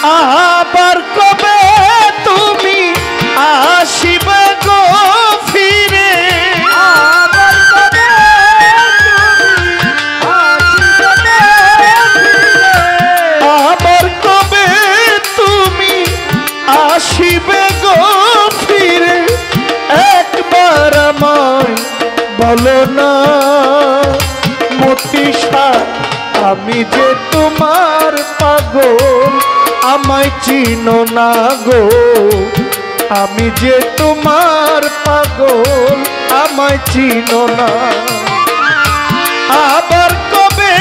আবার কবে তুমি আসিবে গো ফিরে আবার কবে তুমি আসিবে গো ফিরে আবার কবে তুমি আসিবে গো ফিরে একবার আমায় বলো না মতিশা আমি যে তোমার পাগল আমায় চিনো না গো আমি যে তোমার পাগল আমায় চিনো না আবার কবে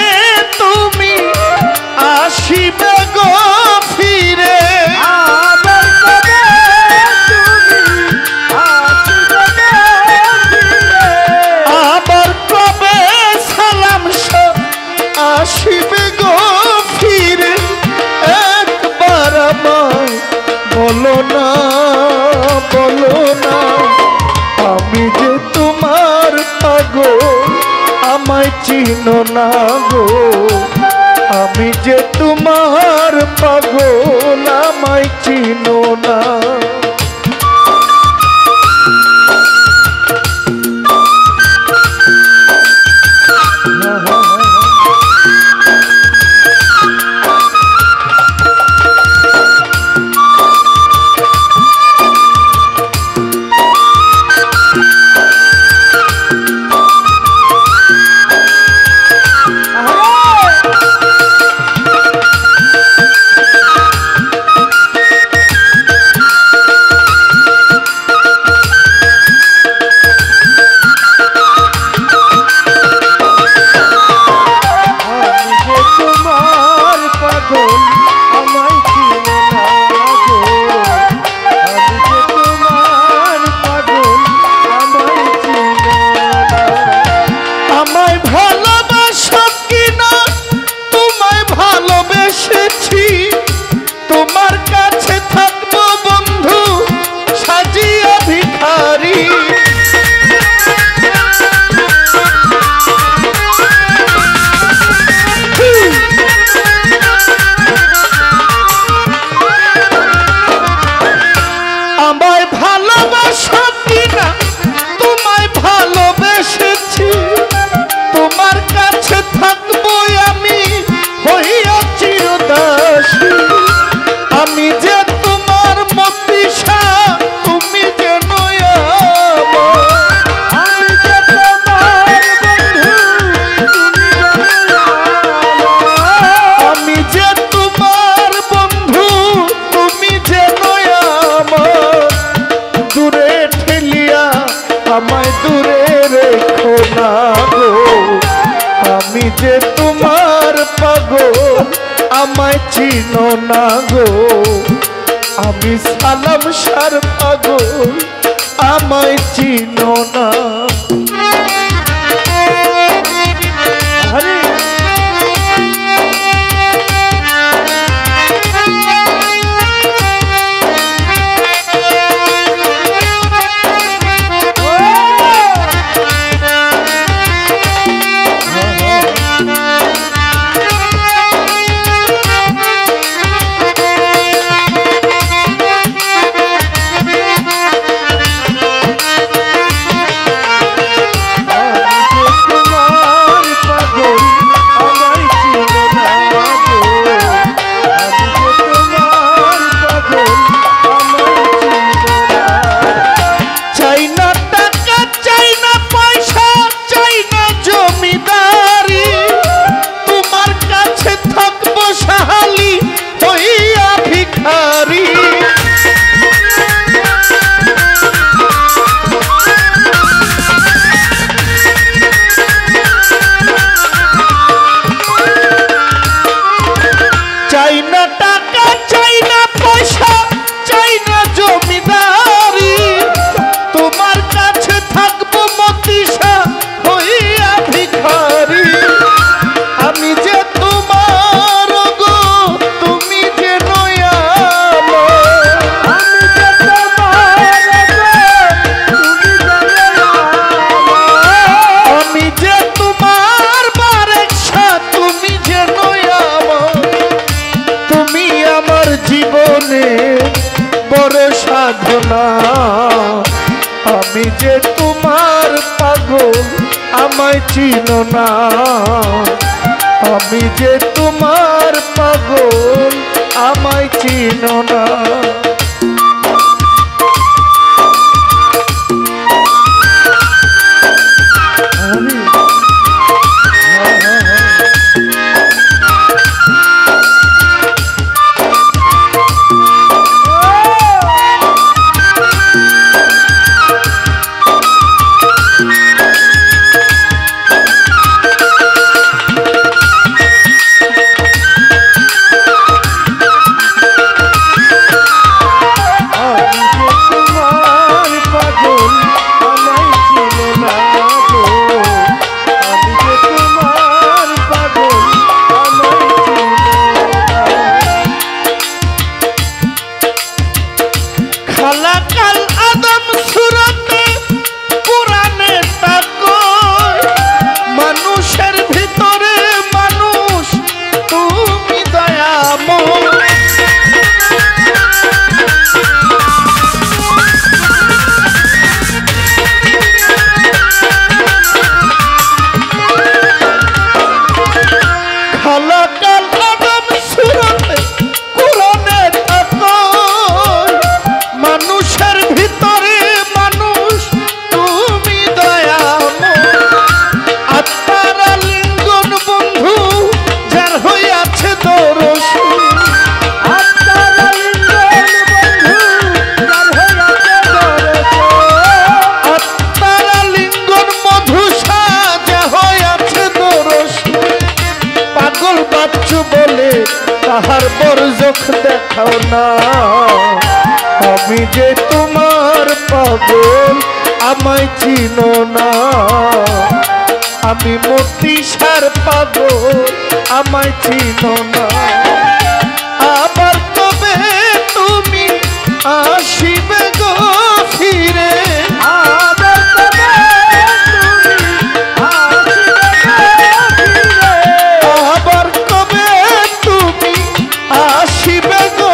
তুমি আসিবে গো ফিরে আবার কবে তুমি আসিবে ফিরে আবার কবে সালাম আসিবে গো ফিরে একবার আমায় বলো না আমি যে তোমার পাগল আমায় চিনো না গো আমি যে তোমার পাগল আমায় চিনো না আমায় দূরে রেখো না গো আমি যে তোমার পাগল আমায় চিনো না গো আমি সালাম সার পাগল আমায় চিনো না তুমি আমার জীবনে বড় সাধনা, আমি যে তোমার পাগল আমায় চিনো না, আমি যে তোমার পাগল আমায় চিনো না। তাহার বরজখ দেখাও না, আমি যে তোমার পাগল আমায় চিনো না, আমি মতিসার পাগল আমায় চিনো না। আবার কবে তুমি আসিবে গো ফিরে, আবার কবে আবার কবে তুমি আসিবে গো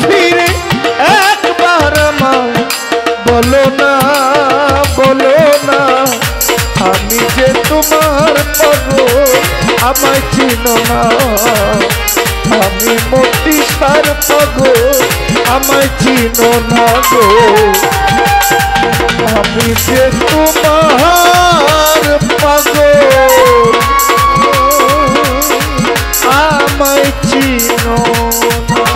ফিরে, একবার আমায় বলো না, বলো না, আমি যে তোমার পাগল আমায় চিনো না, আমি মতিসার পাগল আমায় চিনো না গো, আমি যে তোমার পাগল আমায় চিনো না।